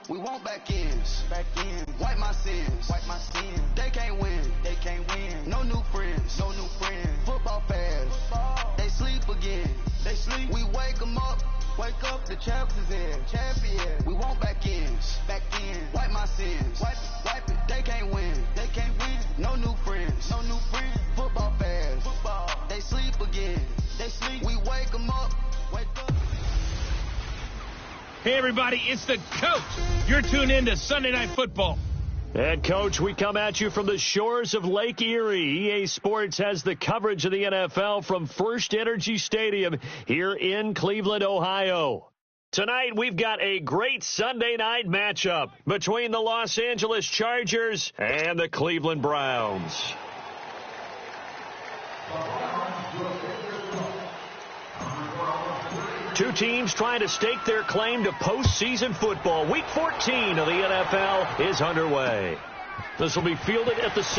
We want back ends. Wipe my sins. They can't win. No new friends. Football fast. They sleep again. We wake them up. Wake up, the champs is in. We want back ends. Wipe my sins. Wipe it. They can't win. No new friends. Football fast. They sleep again. We wake them up. Hey, everybody, it's the coach. You're tuned in to Sunday Night Football. And, Coach, we come at you from the shores of Lake Erie. EA Sports has the coverage of the NFL from First Energy Stadium here in Cleveland, Ohio. Tonight, we've got a great Sunday night matchup between the Los Angeles Chargers and the Cleveland Browns. Two teams trying to stake their claim to postseason football. Week 14 of the NFL is underway. This will be fielded at the 6.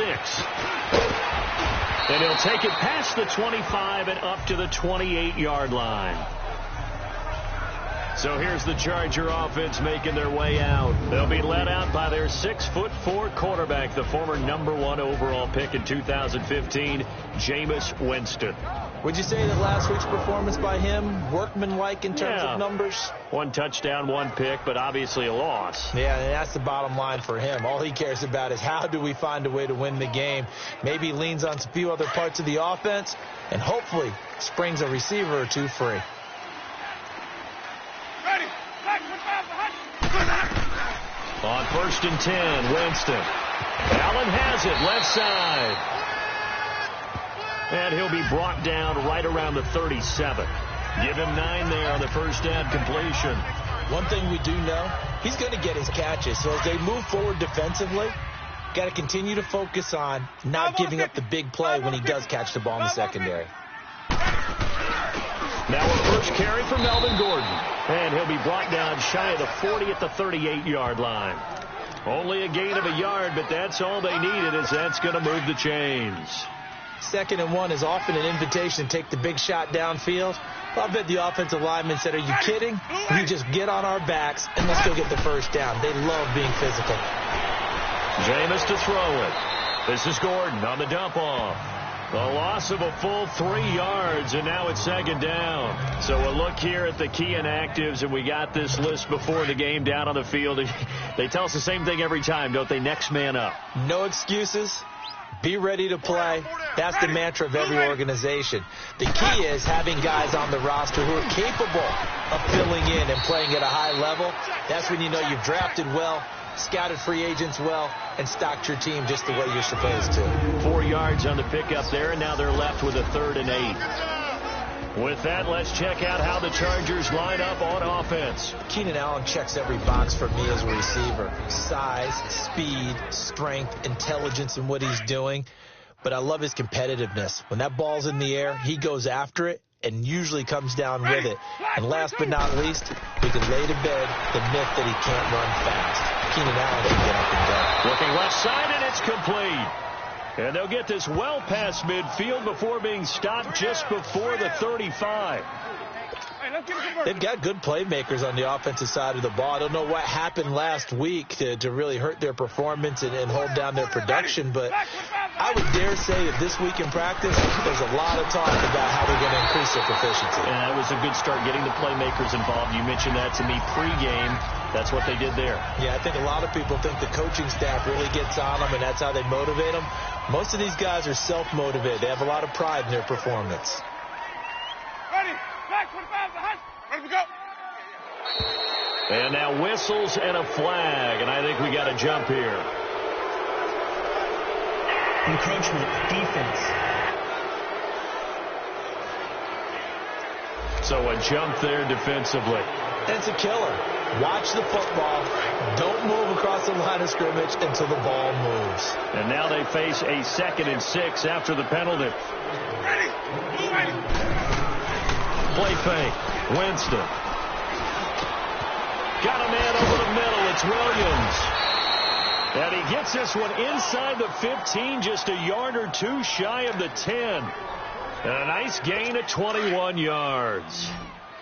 And he'll take it past the 25 and up to the 28-yard line. So here's the Charger offense making their way out. They'll be led out by their 6'4" quarterback, the former #1 overall pick in 2015, Jameis Winston. Would you say that last week's performance by him, workmanlike in terms of numbers? 1 touchdown, 1 pick, but obviously a loss. Yeah, and that's the bottom line for him. All he cares about is how do we find a way to win the game. Maybe leans on a few other parts of the offense, and hopefully springs a receiver or two free. On 1st and 10, Winston. Allen has it, left side. And he'll be brought down right around the 37. Give him 9 there on the first down completion. One thing we do know, he's going to get his catches. So as they move forward defensively, got to continue to focus on not giving up the big play when he does catch the ball in the secondary. Now a first carry for Melvin Gordon. And he'll be brought down shy of the 40 at the 38-yard line. Only a gain of a yard, but that's all they needed, as that's going to move the chains. 2nd and 1 is often an invitation to take the big shot downfield. I bet the offensive lineman said, are you kidding? You just get on our backs and let's go get the first down. They love being physical. Jameis to throw it. This is Gordon on the dump off. The loss of a full 3 yards, and now it's 2nd down. So a look here at the key inactives, and we got this list before the game down on the field. They tell us the same thing every time, don't they? Next man up. No excuses. Be ready to play. That's the mantra of every organization. The key is having guys on the roster who are capable of filling in and playing at a high level. That's when you know you've drafted well, scouted free agents well, and stocked your team just the way you're supposed to. 4 yards on the pickup there, and now they're left with a 3rd and 8. With that, let's check out how the Chargers line up on offense. Keenan Allen checks every box for me as a receiver. Size, speed, strength, intelligence in what he's doing. But I love his competitiveness. When that ball's in the air, he goes after it and usually comes down with it. And last but not least, we can lay to bed the myth that he can't run fast. Keenan Allen can get up and go. Looking left side, and it's complete. And they'll get this well past midfield before being stopped just before the 35. They've got good playmakers on the offensive side of the ball. I don't know what happened last week to really hurt their performance and hold down their production, but I would dare say that this week in practice, there's a lot of talk about how they're going to increase their proficiency. And that was a good start, getting the playmakers involved. You mentioned that to me pregame. That's what they did there. Yeah, I think a lot of people think the coaching staff really gets on them, and that's how they motivate them. Most of these guys are self-motivated. They have a lot of pride in their performance. Ready to go. And now whistles and a flag, and I think we got a jump here. Encroachment, defense. So a jump there defensively. It's a killer. Watch the football. Don't move across the line of scrimmage until the ball moves. And now they face a 2nd and 6 after the penalty. Play fake. Winston. Got a man over the middle. It's Williams. And he gets this one inside the 15, just a yard or two shy of the 10. And a nice gain of 21 yards.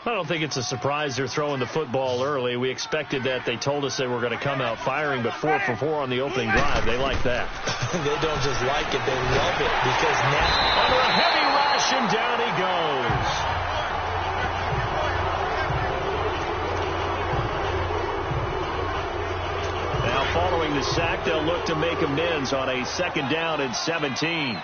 I don't think it's a surprise they're throwing the football early. We expected that. They told us they were going to come out firing, but 4 for 4 on the opening drive. They like that. They don't just like it, they love it, because now under a heavy rush, and down he goes. Now following the sack, they'll look to make amends on a 2nd down and 17.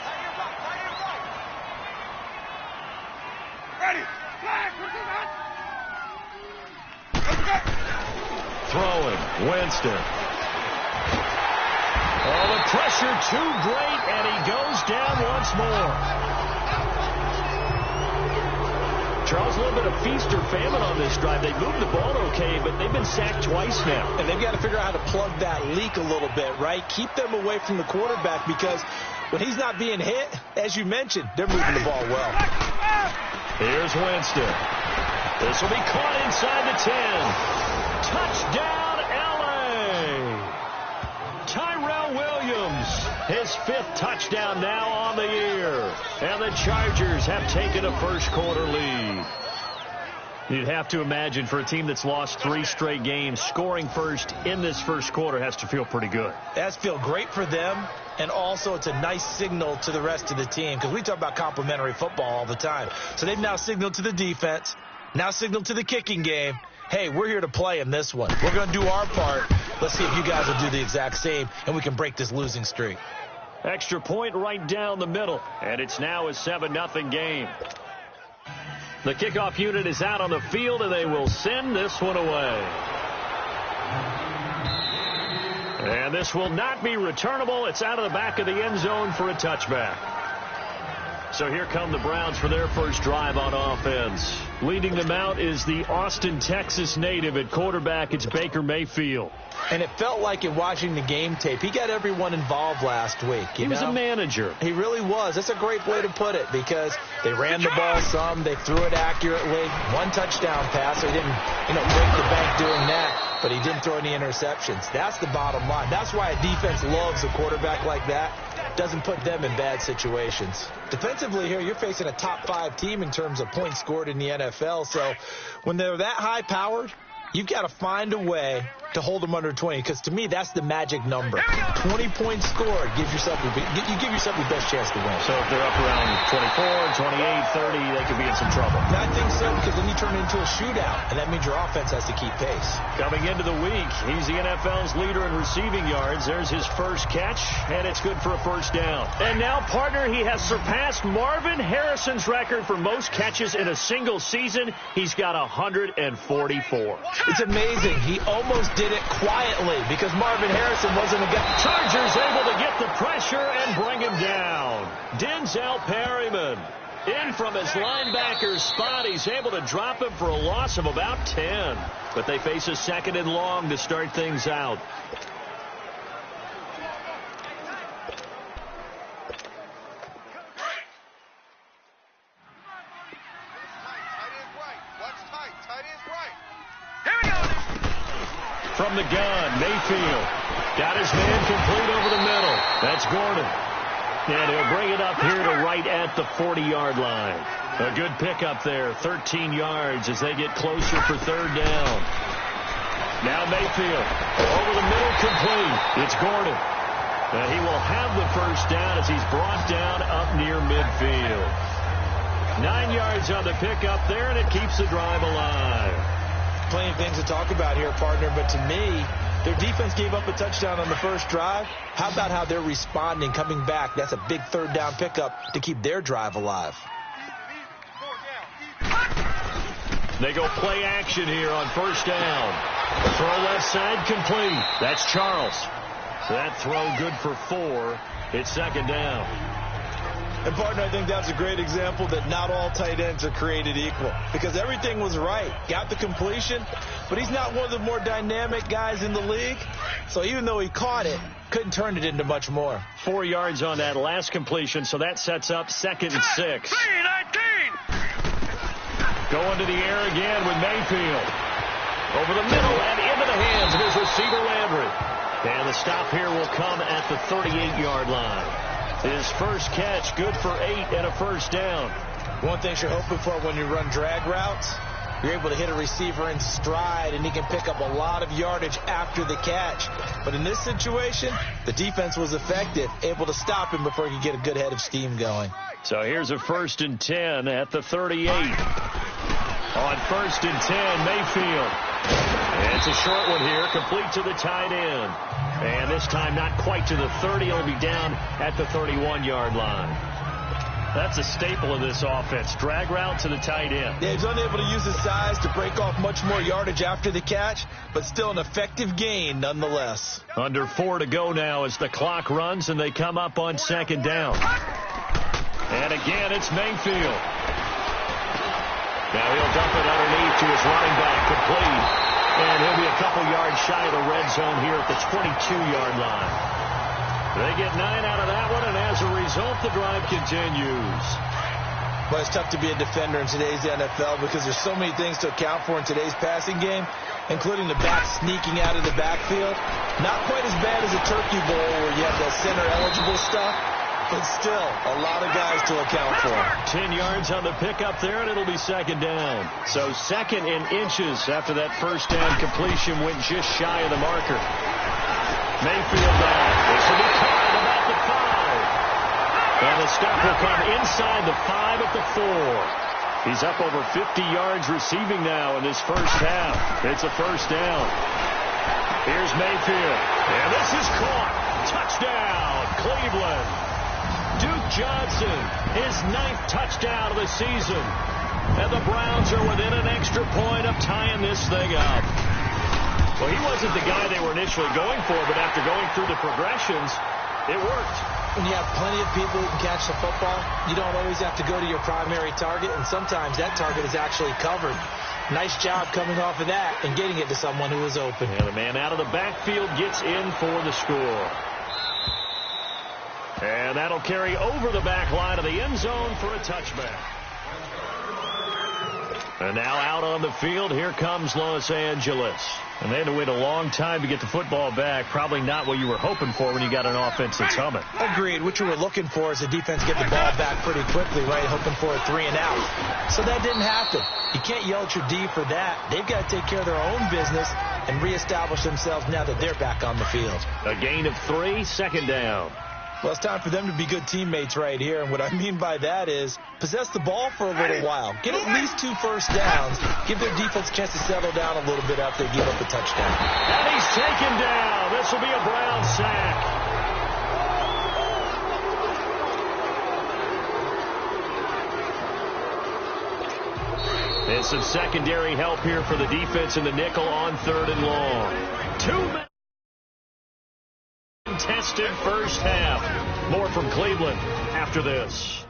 Throwing, Winston. Oh, the pressure too great, and he goes down once more. Charles, a little bit of feast or famine on this drive. They moved the ball okay, but they've been sacked twice now. And they've got to figure out how to plug that leak a little bit, right? Keep them away from the quarterback, because when he's not being hit, as you mentioned, they're moving the ball well. Here's Winston. This will be caught inside the 10. Touchdown, L.A. Tyrell Williams, his 5th touchdown now on the year. And the Chargers have taken a first-quarter lead. You'd have to imagine for a team that's lost 3 straight games, scoring first in this first quarter has to feel pretty good. That's feel great for them, and also it's a nice signal to the rest of the team, because we talk about complimentary football all the time. So they've now signaled to the defense, now signaled to the kicking game, hey, we're here to play in this one. We're going to do our part. Let's see if you guys will do the exact same, and we can break this losing streak. Extra point right down the middle, and it's now a 7-0 game. The kickoff unit is out on the field, and they will send this one away. And this will not be returnable. It's out of the back of the end zone for a touchback. So here come the Browns for their first drive on offense. Leading them out is the Austin, Texas native at quarterback. It's Baker Mayfield. And it felt like in watching the game tape, he got everyone involved last week. He was a manager. He really was. That's a great way to put it, because they ran the ball some, they threw it accurately, 1 touchdown pass, so he didn't, break the bank doing that, but he didn't throw any interceptions. That's the bottom line. That's why a defense loves a quarterback like that. Doesn't put them in bad situations. Defensively here, you're facing a top 5 team in terms of points scored in the NFL, so when they're that high-powered, you've got to find a way to hold them under 20, because to me, that's the magic number. 20 points scored, you give yourself your best chance to win. So if they're up around 24, 28, 30, they could be in some trouble. I think so, because then you turn it into a shootout, and that means your offense has to keep pace. Coming into the week, he's the NFL's leader in receiving yards. There's his first catch, and it's good for a first down. And now, partner, he has surpassed Marvin Harrison's record for most catches in a single season. He's got 144. It's amazing. He almost did it quietly, because Marvin Harrison wasn't a guy. Chargers able to get the pressure and bring him down. Denzel Perryman in from his linebacker spot. He's able to drop him for a loss of about 10. But they face a 2nd and long to start things out. From the gun, Mayfield got his man complete over the middle. That's Gordon. And he'll bring it up here to right at the 40-yard line. A good pickup there, 13 yards as they get closer for 3rd down. Now Mayfield over the middle, complete. It's Gordon. And he will have the first down as he's brought down up near midfield. 9 yards on the pickup there, and it keeps the drive alive. Plenty of things to talk about here, partner, but to me, their defense gave up a touchdown on the first drive. How about how they're responding, coming back? That's a big 3rd down pickup to keep their drive alive. They go play action here on first down. Throw left side, complete. That's Charles. So that throw good for 4. It's 2nd down. And, partner, I think that's a great example that not all tight ends are created equal, because everything was right. Got the completion, but he's not one of the more dynamic guys in the league. So even though he caught it, couldn't turn it into much more. 4 yards on that last completion, so that sets up 2nd and 6. Going to the air again with Mayfield. Over the middle and into the hands of his receiver, Landry. And the stop here will come at the 38-yard line. His first catch, good for 8 and a first down. One thing you're hoping for when you run drag routes, You're able to hit a receiver in stride, and he can pick up a lot of yardage after the catch. But in this situation, the defense was effective, able to stop him before he could get a good head of steam going. So here's a 1st and 10 at the 38. On 1st and 10, Mayfield. And it's a short one here, complete to the tight end. And this time not quite to the 30. It'll be down at the 31-yard line. That's a staple of this offense. Drag route to the tight end. Yeah, he's unable to use his size to break off much more yardage after the catch, but still an effective gain nonetheless. Under 4 to go now as the clock runs and they come up on 2nd down. And again, it's Mayfield. Now he'll dump it underneath to his running back, complete. And he'll be a couple yards shy of the red zone here at the 22-yard line. They get 9 out of that one, and as a result, the drive continues. Well, it's tough to be a defender in today's NFL because there's so many things to account for in today's passing game, including the back sneaking out of the backfield. Not quite as bad as a Turkey Bowl where you have that center-eligible stuff, but still a lot of guys to account for. 10 yards on the pickup there, and it'll be 2nd down. So 2nd and inches after that 1st down completion went just shy of the marker. Mayfield back. This will be caught at about the 5. And the stop will come inside the 5 at the 4. He's up over 50 yards receiving now in this first half. It's a 1st down. Here's Mayfield. And this is caught. Touchdown, Cleveland. Duke Johnson, his 9th touchdown of the season. And the Browns are within an extra point of tying this thing up. Well, he wasn't the guy they were initially going for, but after going through the progressions, it worked. When you have plenty of people who can catch the football, you don't always have to go to your primary target, and sometimes that target is actually covered. Nice job coming off of that and getting it to someone who is open. And the man out of the backfield gets in for the score. And that'll carry over the back line of the end zone for a touchback. And now out on the field, here comes Los Angeles. And they had to wait a long time to get the football back. Probably not what you were hoping for when you got an offense that's humming. Agreed. What you were looking for is the defense get the ball back pretty quickly, right? Hoping for a 3 and out. So that didn't happen. You can't yell at your D for that. They've got to take care of their own business and reestablish themselves now that they're back on the field. A gain of 3, 2nd down. Well, it's time for them to be good teammates right here. And what I mean by that is possess the ball for a little while. Get at least 2 first downs. Give their defense a chance to settle down a little bit after they give up a touchdown. And he's taken down. This will be a Brown sack. And some secondary help here for the defense in the nickel on 3rd and long. 2 minutes. Tested first half. More from Cleveland after this.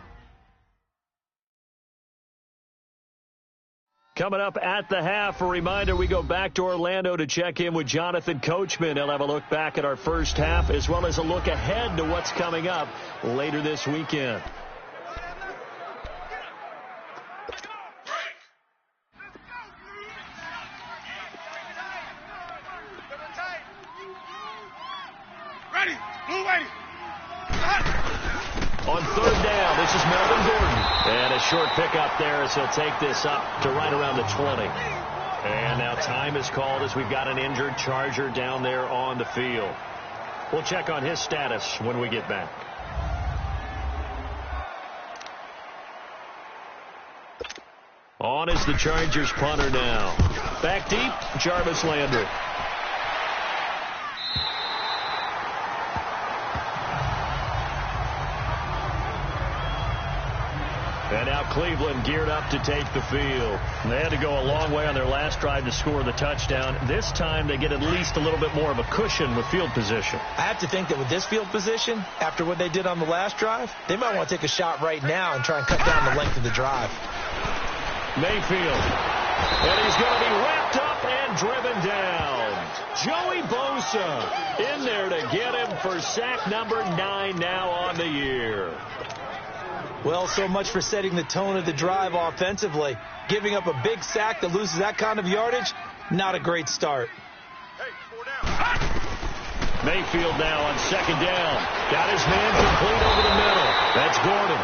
Coming up at the half, a reminder, we go back to Orlando to check in with Jonathan Coachman. He'll have a look back at our first half as well as a look ahead to what's coming up later this weekend. On 3rd down, this is Melvin Gordon. And a short pickup there as he'll take this up to right around the 20. And now time is called as we've got an injured Charger down there on the field. We'll check on his status when we get back. On is the Chargers punter now. Back deep, Jarvis Landry. And now Cleveland geared up to take the field. They had to go a long way on their last drive to score the touchdown. This time they get at least a little bit more of a cushion with field position. I have to think that with this field position, after what they did on the last drive, they might want to take a shot right now and try and cut down the length of the drive. Mayfield. And he's going to be wrapped up and driven down. Joey Bosa in there to get him for sack number 9 now on the year. Well, so much for setting the tone of the drive offensively. Giving up a big sack that loses that kind of yardage, not a great start. Mayfield now on 2nd down. Got his man complete over the middle. That's Gordon.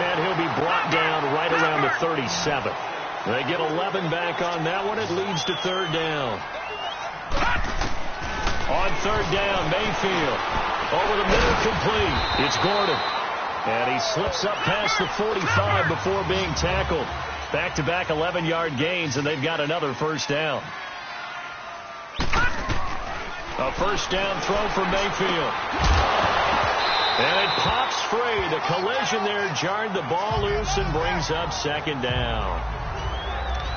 And he'll be brought down right around the 37. They get 11 back on that one. It leads to third down. On third down, Mayfield. Over the middle, complete. It's Gordon. And he slips up past the 45 before being tackled. Back-to-back 11-yard gains, and they've got another first down. A first down throw for Mayfield. And it pops free. The collision there jarred the ball loose and brings up second down.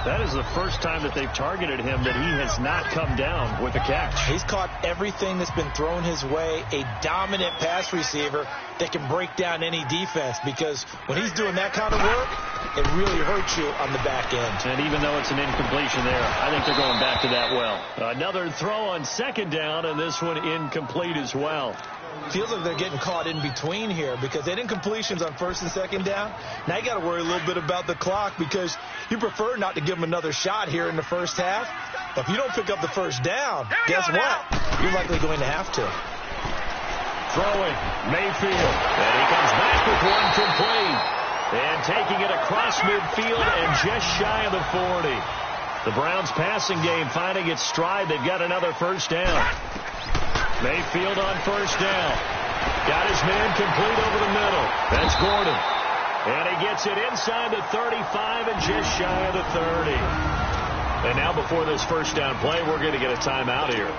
That is the first time that they've targeted him that he has not come down with a catch. He's caught everything that's been thrown his way. A dominant pass receiver that can break down any defense, because when he's doing that kind of work, it really hurts you on the back end. And even though it's an incompletion there, I think they're going back to that well. Another throw on second down, and this one incomplete as well. Feels like they're getting caught in between here, because they did incompletions on first and second down. Now you got to worry a little bit about the clock, because you prefer not to give them another shot here in the first half. But if you don't pick up the first down, guess what? You're likely going to have to. Throwing, Mayfield. And he comes back with one complete. And taking it across midfield and just shy of the 40. The Browns passing game finding its stride. They've got another first down. Mayfield on first down. Got his man complete over the middle. That's Gordon. And he gets it inside the 35 and just shy of the 30. And now before this first down play, we're going to get a timeout here,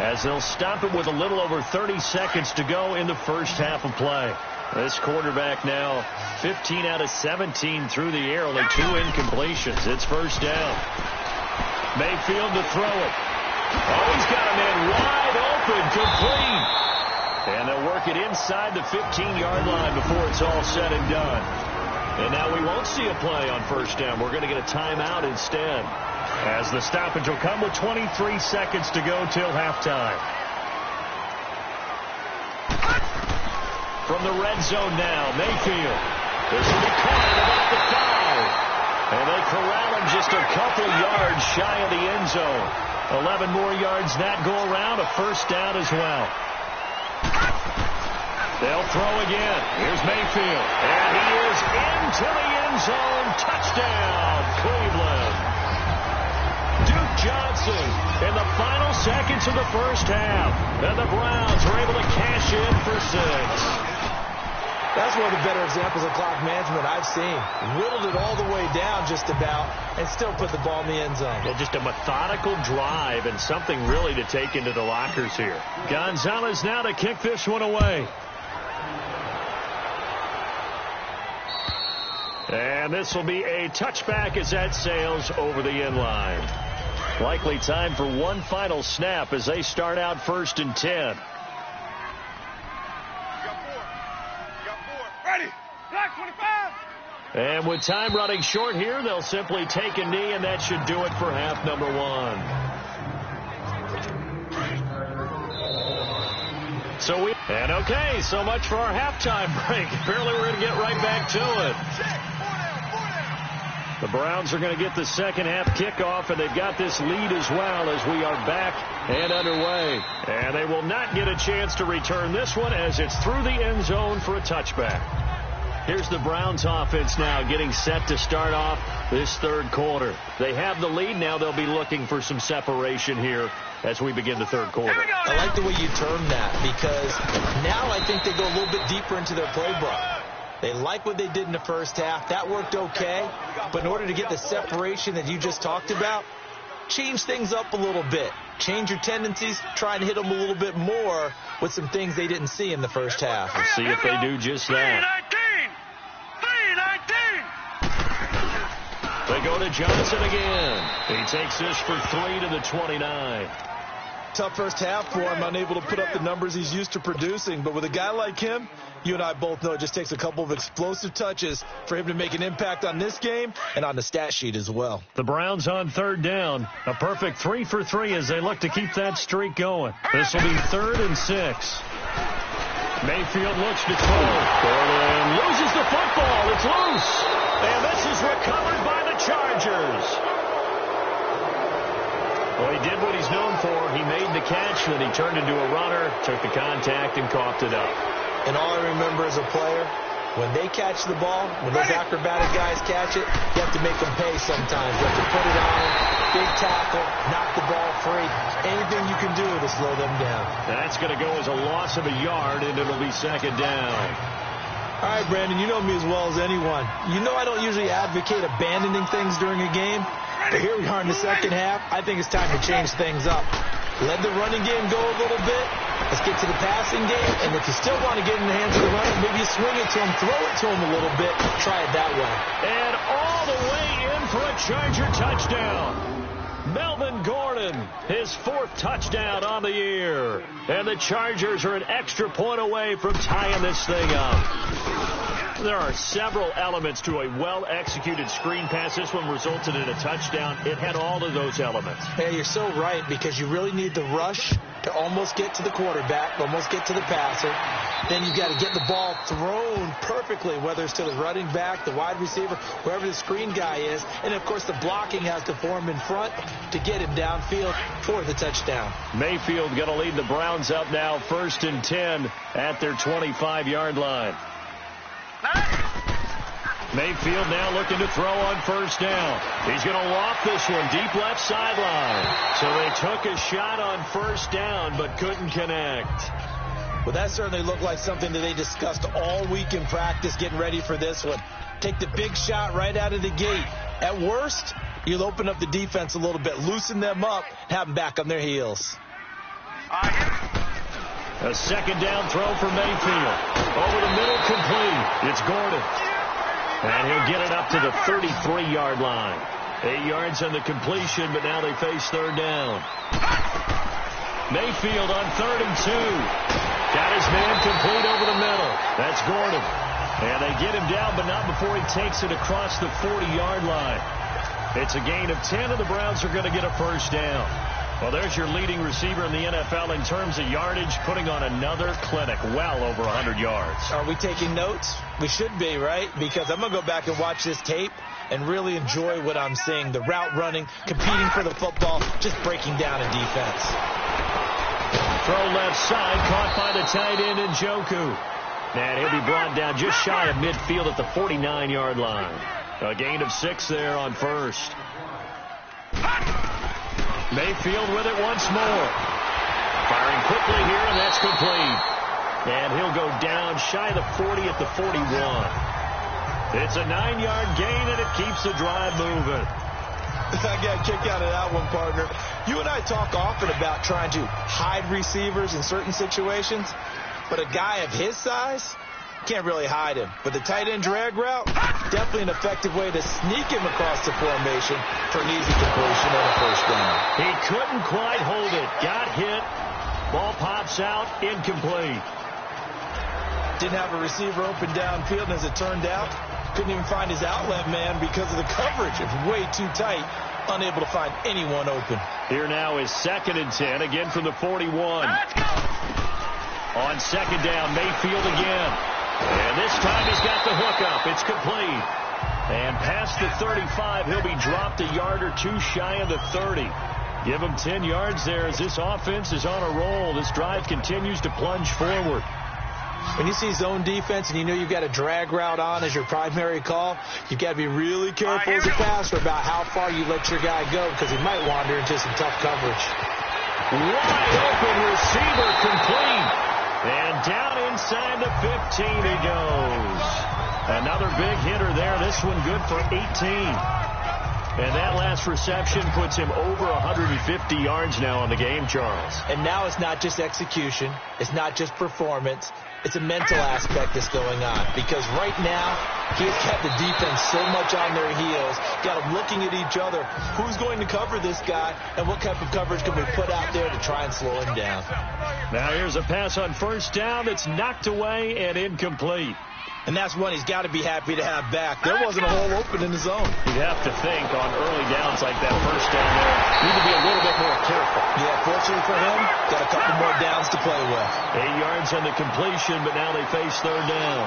as they'll stop it with a little over 30 seconds to go in the first half of play. This quarterback now 15 out of 17 through the air, only 2 incompletions. It's first down. Mayfield to throw it. Oh, he's got a man wide open, complete. And they'll work it inside the 15-yard line before it's all said and done. And now we won't see a play on first down. We're going to get a timeout instead, as the stoppage will come with 23 seconds to go till halftime. From the red zone now, Mayfield. This will be caught at about the 5. And they corral him just a couple yards shy of the end zone. 11 more yards that go around, a first down as well. They'll throw again. Here's Mayfield. And he is into the end zone. Touchdown, Cleveland. Duke Johnson in the final seconds of the first half. And the Browns are able to cash in for 6. That's one of the better examples of clock management I've seen. Whittled it all the way down just about and still put the ball in the end zone. Yeah, just a methodical drive and something really to take into the lockers here. Gonzalez now to kick this one away. And this will be a touchback as that sails over the end line. Likely time for one final snap as they start out first and 10. And with time running short here, they'll simply take a knee, and that should do it for half number 1. Okay, so much for our halftime break. Apparently we're going to get right back to it. The Browns are going to get the second half kickoff, and they've got this lead as well as we are back and underway. And they will not get a chance to return this one as it's through the end zone for a touchback. Here's the Browns offense now getting set to start off this third quarter. They have the lead. Now they'll be looking for some separation here as we begin the third quarter. I like the way you term that, because now I think they go a little bit deeper into their playbook. They like what they did in the first half. That worked okay. But in order to get the separation that you just talked about, change things up a little bit. Change your tendencies. Try and hit them a little bit more with some things they didn't see in the first half. We'll see if they do just that. They go to Johnson again. He takes this for 3 to the 29. Tough first half for him, unable to put up the numbers he's used to producing. But with a guy like him, you and I both know it just takes a couple of explosive touches for him to make an impact on this game and on the stat sheet as well. The Browns on third down. A perfect 3 for 3 as they look to keep that streak going. This will be 3rd and 6. Mayfield looks to throw. Gordon loses the football. It's loose. And this is recovered by the Chargers. Well, he did what he's known for. He made the catch, then he turned into a runner, took the contact, and coughed it up. And all I remember as a player, When they catch the ball, when those acrobatic guys catch it, you have to make them pay sometimes. You have to put it on them, big tackle, knock the ball free. Anything you can do to slow them down. That's going to go as a loss of a yard, and it'll be second down. All right, Brandon, you know me as well as anyone. You know I don't usually advocate abandoning things during a game, but here we are in the second half. I think it's time to change things up. Let the running game go a little bit. Let's get to the passing game, and if you still want to get in the hands of the runner, maybe you swing it to him, throw it to him a little bit, try it that way. And all the way in for a Charger touchdown. Melvin Gordon, his 4th touchdown on the year. And the Chargers are an extra point away from tying this thing up. There are several elements to a well-executed screen pass. This one resulted in a touchdown. It had all of those elements. Hey, you're so right, because you really need the rush to almost get to the quarterback, almost get to the passer. Then you've got to get the ball thrown perfectly, whether it's to the running back, the wide receiver, wherever the screen guy is. And, of course, the blocking has to form in front to get him downfield for the touchdown. Mayfield going to lead the Browns up now, 1st and 10 at their 25-yard line. Mayfield now looking to throw on 1st down. He's going to loft this one deep left sideline. So they took a shot on 1st down but couldn't connect. Well, that certainly looked like something that they discussed all week in practice getting ready for this one. Take the big shot right out of the gate. At worst, you'll open up the defense a little bit, loosen them up, have them back on their heels. A 2nd down throw for Mayfield. Over the middle, complete. It's Gordon. And he'll get it up to the 33-yard line. 8 yards on the completion, but now they face 3rd down. Mayfield on 3rd and 2. Got his man complete over the middle. That's Gordon. And they get him down, but not before he takes it across the 40-yard line. It's a gain of 10, and the Browns are going to get a 1st down. Well, there's your leading receiver in the NFL in terms of yardage, putting on another clinic, well over 100 yards. Are we taking notes? We should be, right? Because I'm going to go back and watch this tape and really enjoy what I'm seeing. The route running, competing for the football, just breaking down a defense. Throw left side, caught by the tight end Njoku. And he'll be brought down just shy of midfield at the 49-yard line. A gain of 6 there on 1st. Mayfield with it once more. Firing quickly here, and that's complete. And he'll go down shy of the 40 at the 41. It's a 9-yard gain, and it keeps the drive moving. I got a kick out of that one, partner. You and I talk often about trying to hide receivers in certain situations, but a guy of his size can't really hide him. But the tight end drag route, definitely an effective way to sneak him across the formation for an easy completion on a 1st down. He couldn't quite hold it. Got hit. Ball pops out. Incomplete. Didn't have a receiver open downfield, and as it turned out, couldn't even find his outlet man because of the coverage. It was way too tight. Unable to find anyone open. Here now is 2nd and 10, again from the 41. On 2nd down, Mayfield again. And this time he's got the hook up. It's complete. And past the 35, he'll be dropped a yard or 2 shy of the 30. Give him 10 yards there as this offense is on a roll. This drive continues to plunge forward. When you see zone defense and you know you've got a drag route on as your primary call, you've got to be really careful as a passer about how far you let your guy go, because he might wander into some tough coverage. Wide open receiver, complete. And down inside the 15 he goes. Another big hitter there. This one good for 18. And that last reception puts him over 150 yards now on the game, Charles. And now it's not just execution. It's not just performance. It's a mental aspect that's going on. Because right now, he has kept the defense so much on their heels. Got them looking at each other. Who's going to cover this guy? And what type of coverage can we put out there to try and slow him down? Now here's a pass on 1st down that's knocked away and incomplete. And that's one he's got to be happy to have back. There wasn't a hole open in the zone. You'd have to think on early downs like that 1st down there, need to be a little bit more careful. Yeah, fortunately for him, got a couple more downs to play with. 8 yards on the completion, but now they face 3rd down.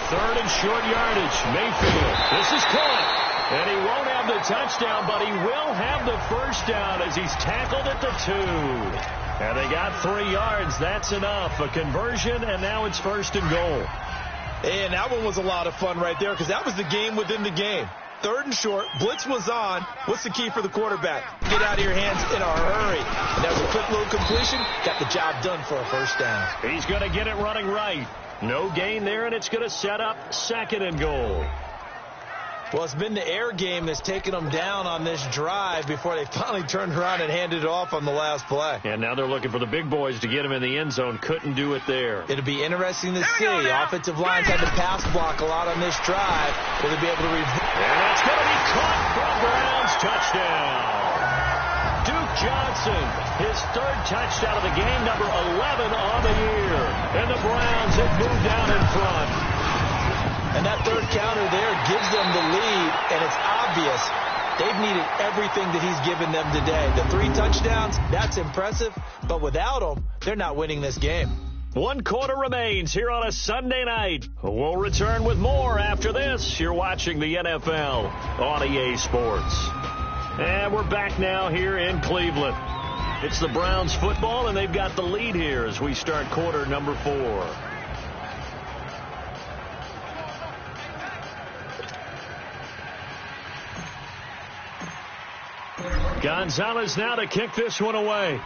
3rd and short yardage. Mayfield. This is caught. And he won't have the touchdown, but he will have the 1st down as he's tackled at the 2. And they got 3 yards. That's enough. A conversion, and now it's 1st and goal. And that one was a lot of fun right there because that was the game within the game. 3rd and short. Blitz was on. What's the key for the quarterback? Get out of your hands in a hurry. And that was a quick little completion. Got the job done for a 1st down. He's going to get it running right. No gain there, and it's going to set up 2nd and goal. Well, it's been the air game that's taken them down on this drive before they finally turned around and handed it off on the last play. And now they're looking for the big boys to get him in the end zone. Couldn't do it there. It'll be interesting to see. Offensive lines had to pass block a lot on this drive. Will they be able to And that's going to be caught for Browns touchdown. Duke Johnson, his 3rd touchdown of the game, number 11 on the year. And the Browns have moved down in front. And that 3rd counter there gives them the lead, and it's obvious they've needed everything that he's given them today. The 3 touchdowns, that's impressive, but without him, they're not winning this game. 1 quarter remains here on a Sunday night. We'll return with more after this. You're watching the NFL on EA Sports. And we're back now here in Cleveland. It's the Browns football, and they've got the lead here as we start quarter number 4. Gonzalez now to kick this one away.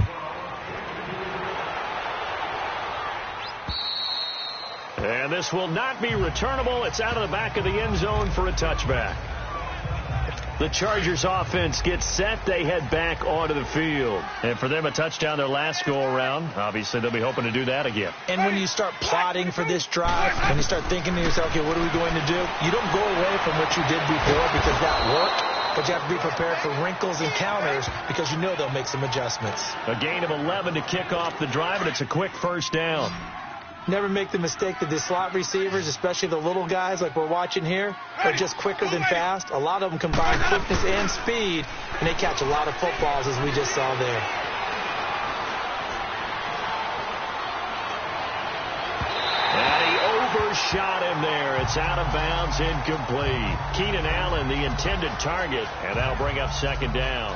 And this will not be returnable. It's out of the back of the end zone for a touchback. The Chargers offense gets set. They head back onto the field. And for them, a touchdown their last go-around. Obviously, they'll be hoping to do that again. And when you start plotting for this drive, when you start thinking to yourself, okay, what are we going to do? You don't go away from what you did before because that worked. But you have to be prepared for wrinkles and counters because you know they'll make some adjustments. A gain of 11 to kick off the drive, and it's a quick 1st down. Never make the mistake that the slot receivers, especially the little guys like we're watching here, are just quicker than fast. A lot of them combine quickness and speed, and they catch a lot of footballs, as we just saw there. And he overshot him there. It's out of bounds, incomplete. Keenan Allen, the intended target, and that'll bring up 2nd down.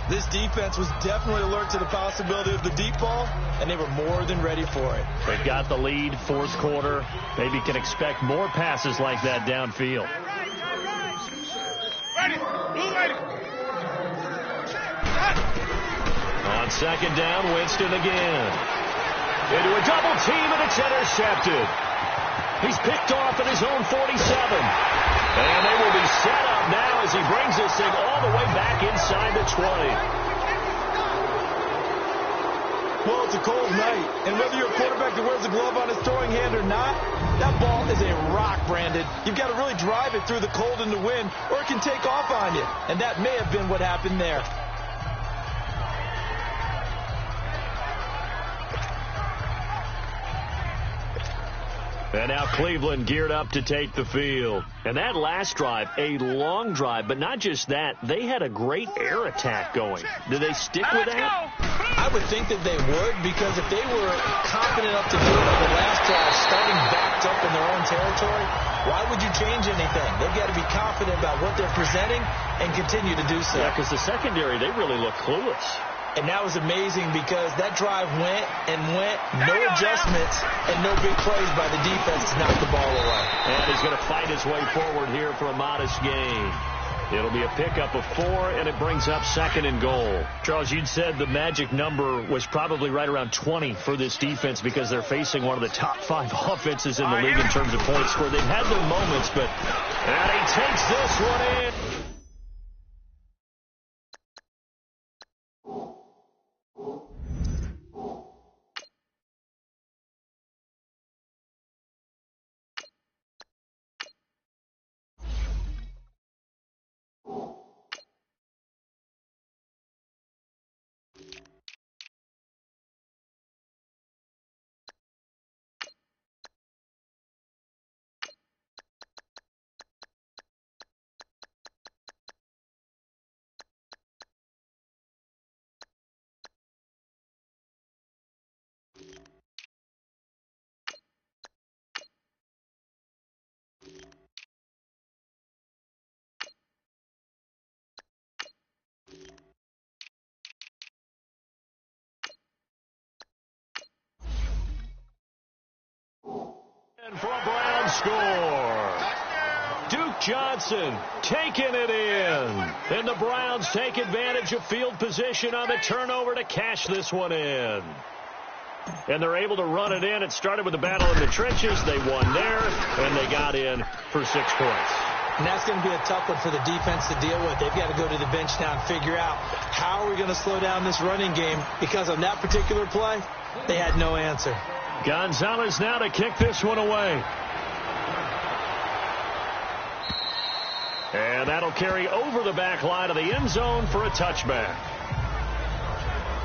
This defense was definitely alert to the possibility of the deep ball, and they were more than ready for it. They've got the lead, 4th quarter. Maybe can expect more passes like that downfield. On 2nd down, Winston again. Into a double team, and it's intercepted. He's picked off at his own 47. And they will be set up now as he brings this thing all the way back inside the 20. Well, it's a cold night, and whether you're a quarterback that wears a glove on his throwing hand or not, that ball is a rock, Brandon. You've got to really drive it through the cold and the wind, or it can take off on you. And that may have been what happened there. And now Cleveland geared up to take the field. And that last drive, a long drive, but not just that. They had a great air attack going. Do they stick with that? I would think that they would, because if they were confident enough to do it on the last drive, starting backed up in their own territory, why would you change anything? They've got to be confident about what they're presenting and continue to do so. Yeah, because the secondary, they really look clueless. And that was amazing because that drive went and went, no adjustments, and no big plays by the defense to knock the ball away. And he's going to fight his way forward here for a modest gain. It'll be a pickup of 4, and it brings up 2nd and goal. Charles, you'd said the magic number was probably right around 20 for this defense because they're facing one of the top 5 offenses in the league in terms of points scored. They've had their moments, but and he takes this one in. For a Brown score. Duke Johnson taking it in. And the Browns take advantage of field position on the turnover to cash this one in. And they're able to run it in. It started with a battle in the trenches. They won there, and they got in for 6 points. And that's going to be a tough one for the defense to deal with. They've got to go to the bench now and figure out how are we going to slow down this running game, because on that particular play, they had no answer. Gonzalez now to kick this one away. And that'll carry over the back line of the end zone for a touchback.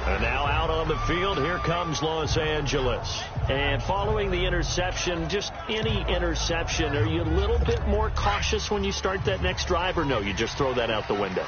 And now out on the field, here comes Los Angeles. And following the interception, just any interception, are you a little bit more cautious when you start that next drive, or no, you just throw that out the window?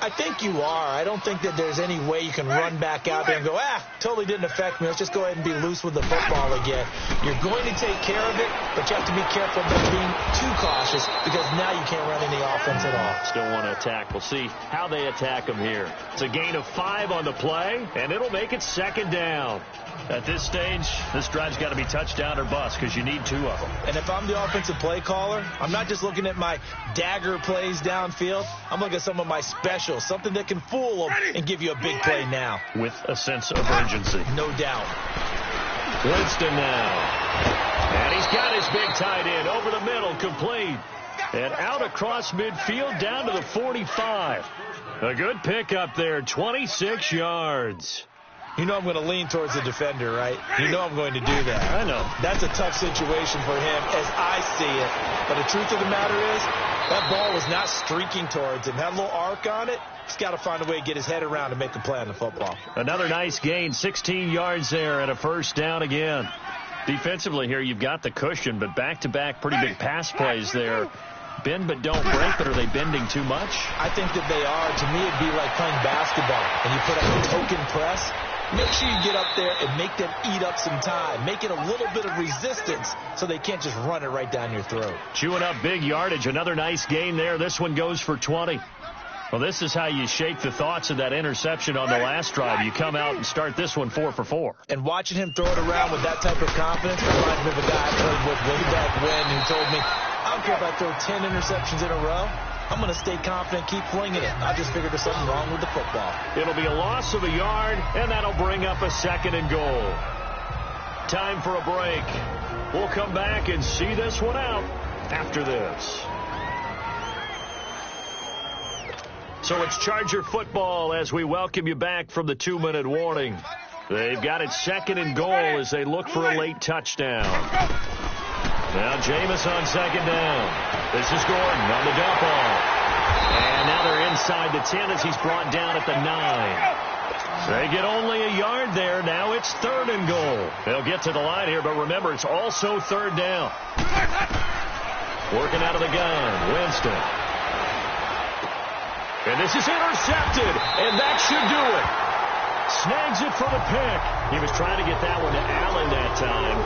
I think you are. I don't think that there's any way you can run back out there and go, totally didn't affect me. Let's just go ahead and be loose with the football again. You're going to take care of it, but you have to be careful about being too cautious, because now you can't run any offense at all. Still want to attack. We'll see how they attack them here. It's a gain of 5 on the play, and it'll make it 2nd down. At this stage, this drive's got to be touchdown or bust, because you need 2 of them. And if I'm the offensive play caller, I'm not just looking at my dagger plays downfield. I'm looking at some of my specials, something that can fool them and give you a big play now. With a sense of urgency. No doubt. Winston now. And he's got his big tight end over the middle, complete. And out across midfield down to the 45. A good pickup there, 26 yards. You know I'm going to lean towards the defender, right? You know I'm going to do that. I know. That's a tough situation for him as I see it. But the truth of the matter is, that ball was not streaking towards him. Had a little arc on it. He's got to find a way to get his head around and make a play on the football. Another nice gain, 16 yards there and a 1st down again. Defensively here, you've got the cushion, but back-to-back pretty big pass plays there. Bend but don't break, but are they bending too much? I think that they are. To me, it'd be like playing basketball, and you put up a token press. Make sure you get up there and make them eat up some time. Make it a little bit of resistance so they can't just run it right down your throat. Chewing up big yardage. Another nice gain there. This one goes for 20. Well, this is how you shake the thoughts of that interception on the last drive. You come out and start this one 4 for 4. And watching him throw it around with that type of confidence reminds me of a guy I played with way back when who told me, I don't care if I throw 10 interceptions in a row. I'm going to stay confident, keep flinging it. I just figured there's something wrong with the football. It'll be a loss of a yard, and that'll bring up a 2nd and goal. Time for a break. We'll come back and see this one out after this. So it's Charger football as we welcome you back from the 2-minute warning. They've got it 2nd and goal as they look for a late touchdown. Now Jameis on 2nd down. This is Gordon on the dump off. And now they're inside the 10 as he's brought down at the 9. They get only a yard there. Now it's 3rd and goal. They'll get to the line here, but remember, it's also 3rd down. Working out of the gun, Winston. And this is intercepted, and that should do it. Snags it for the pick. He was trying to get that one to Allen that time.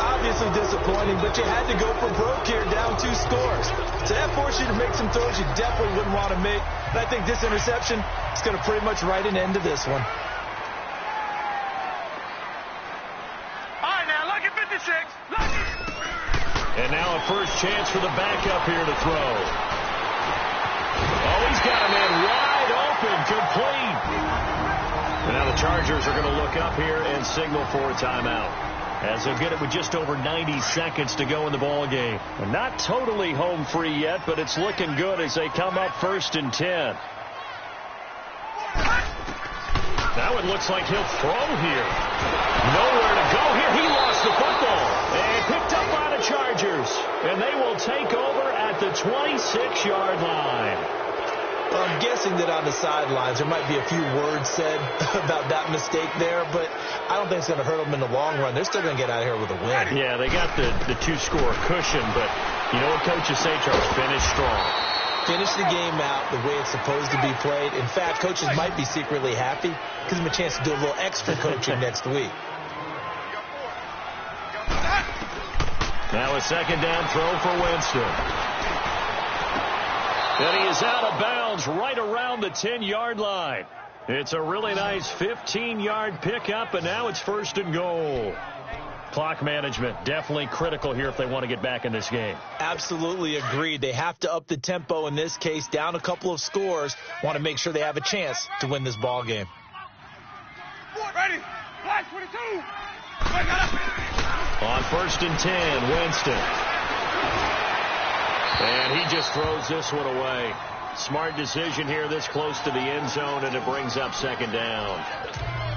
Obviously disappointing, but you had to go for broke here, down 2 scores. So that forced you to make some throws you definitely wouldn't want to make. And I think this interception is going to pretty much write an end to this one. All right, now, look at 56. Look. And now a first chance for the backup here to throw. Oh, he's got a man wide open, complete. And now the Chargers are going to look up here and signal for a timeout, as they'll get it with just over 90 seconds to go in the ball game. And not totally home free yet, but it's looking good as they come up 1st and 10. Now it looks like he'll throw here. Nowhere to go here. He lost the football and picked up by the Chargers. And they will take over at the 26-yard line. Well, I'm guessing that on the sidelines there might be a few words said about that mistake there, but I don't think it's going to hurt them in the long run. They're still going to get out of here with a win. Yeah, they got the 2-score cushion, but you know what coaches say, Charles? Finish strong. Finish the game out the way it's supposed to be played. In fact, coaches might be secretly happy. Gives them a chance to do a little extra coaching next week. Now a 2nd down throw for Winston. And he is out of bounds right around the 10-yard line. It's a really nice 15-yard pickup, and now it's 1st and goal. Clock management, definitely critical here if they want to get back in this game. Absolutely agreed. They have to up the tempo in this case, down a couple of scores. Want to make sure they have a chance to win this ball game. Ready. Flash 22. On 1st and 10, Winston. And he just throws this one away. Smart decision here this close to the end zone, and it brings up 2nd down.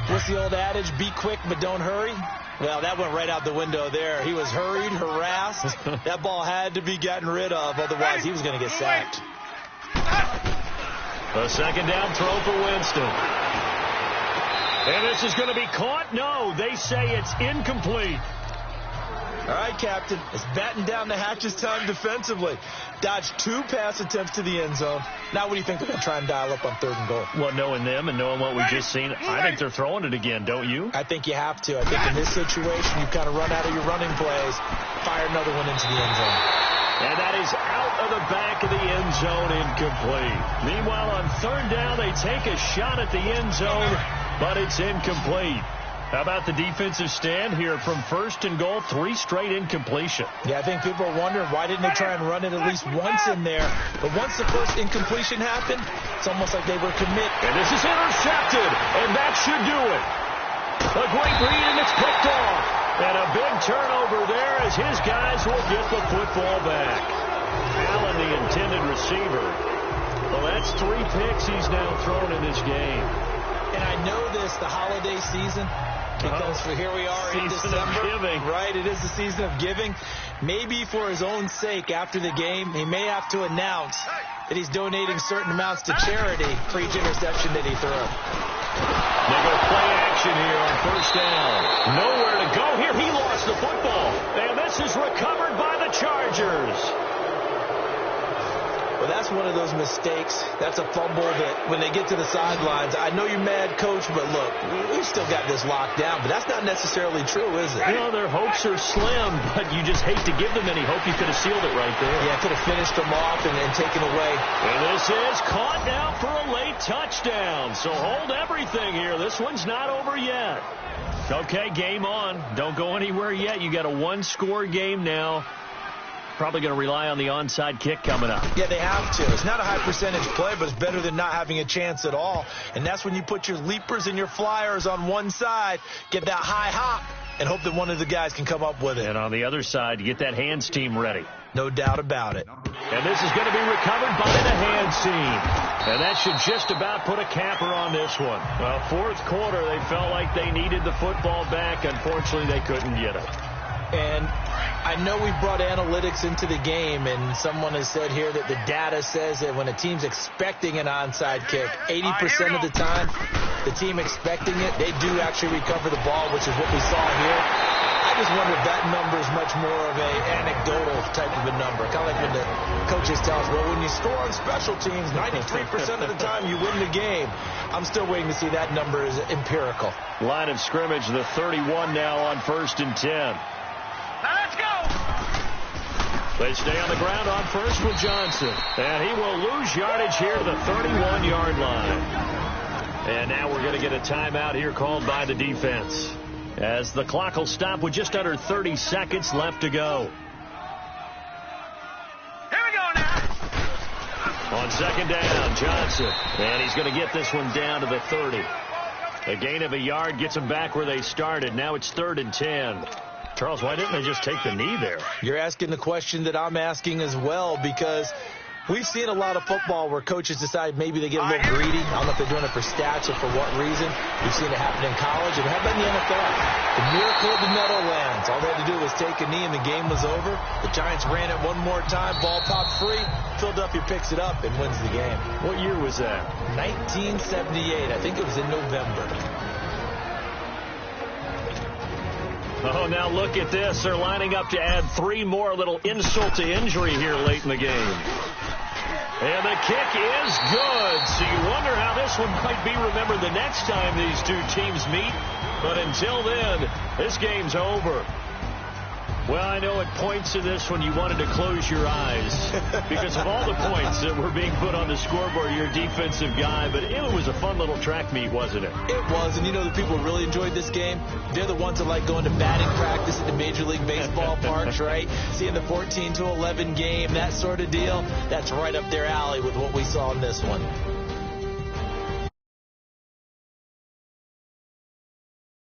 What's the old adage? Be quick, but don't hurry. Well, that went right out the window there. He was hurried, harassed. That ball had to be gotten rid of, otherwise he was going to get sacked. A 2nd down throw for Winston. And this is going to be caught? No, they say it's incomplete. All right, Captain. It's batten down the hatches time defensively. Dodged 2 pass attempts to the end zone. Now what do you think they're going to try and dial up on 3rd and goal? Well, knowing them and knowing what we've just seen, I think they're throwing it again, don't you? I think you have to. I think in this situation, you kind of run out of your running plays, fire another one into the end zone. And that is out of the back of the end zone, incomplete. Meanwhile, on 3rd down, they take a shot at the end zone, but it's incomplete. How about the defensive stand here from 1st and goal, 3 straight incompletion? Yeah, I think people are wondering why didn't they try and run it at least once in there. But once the first incompletion happened, it's almost like they were committed. And this is intercepted, and that should do it. A great read, and it's picked off. And a big turnover there as his guys will get the football back. Allen, the intended receiver. Well, that's 3 picks he's now thrown in this game. And I know this, the holiday season, because here we are in December, right? It is the season of giving. Maybe for his own sake, after the game, he may have to announce that he's donating certain amounts to charity for each interception that he threw. They go play action here on 1st down. Nowhere to go here. He lost the football. And this is recovered by the Chargers. Well, that's one of those mistakes. That's a fumble that when they get to the sidelines, I know you're mad, Coach, but look, we've still got this locked down. But that's not necessarily true, is it? You know, their hopes are slim, but you just hate to give them any hope. You could have sealed it right there. Yeah, could have finished them off and taken away. And this is caught now for a late touchdown. So hold everything here. This one's not over yet. Okay, game on. Don't go anywhere yet. You got a 1-score game now. Probably going to rely on the onside kick coming up. Yeah, they have to. It's not a high percentage play, but it's better than not having a chance at all. And that's when you put your leapers and your flyers on one side, get that high hop, and hope that one of the guys can come up with it. And on the other side, you get that hands team ready. No doubt about it. And this is going to be recovered by the hands team. And that should just about put a capper on this one. Well, 4th quarter, they felt like they needed the football back. Unfortunately, they couldn't get it. And I know we've brought analytics into the game, and someone has said here that the data says that when a team's expecting an onside kick, 80% of the time, the team expecting it, they do actually recover the ball, which is what we saw here. I just wonder if that number is much more of an anecdotal type of a number. Kind of like when the coaches tell us, well, when you score on special teams, 93% of the time you win the game. I'm still waiting to see that number is empirical. Line of scrimmage, the 31 now on 1st and 10. Now let's go. They stay on the ground on 1st with Johnson. And he will lose yardage here to the 31-yard line. And now we're going to get a timeout here called by the defense, as the clock will stop with just under 30 seconds left to go. Here we go now. On 2nd down, Johnson. And he's going to get this one down to the 30. A gain of a yard gets them back where they started. Now it's 3rd and 10. Charles, why didn't they just take the knee there? You're asking the question that I'm asking as well, because we've seen a lot of football where coaches decide maybe they get a little greedy. I don't know if they're doing it for stats or for what reason. We've seen it happen in college, and how about in the NFL? The miracle of the Meadowlands. All they had to do was take a knee, and the game was over. The Giants ran it one more time. Ball popped free. Philadelphia picks it up and wins the game. What year was that? 1978. I think it was in November. Oh, now look at this. They're lining up to add 3 more, little insult to injury here late in the game. And the kick is good. So you wonder how this one might be remembered the next time these two teams meet. But until then, this game's over. Well, I know at points in this one you wanted to close your eyes because of all the points that were being put on the scoreboard. You're a defensive guy, but it was a fun little track meet, wasn't it? It was, and you know the people who really enjoyed this game? They're the ones that like going to batting practice at the Major League Baseball parks, right? Seeing the 14-11 game, that sort of deal, that's right up their alley with what we saw in this one.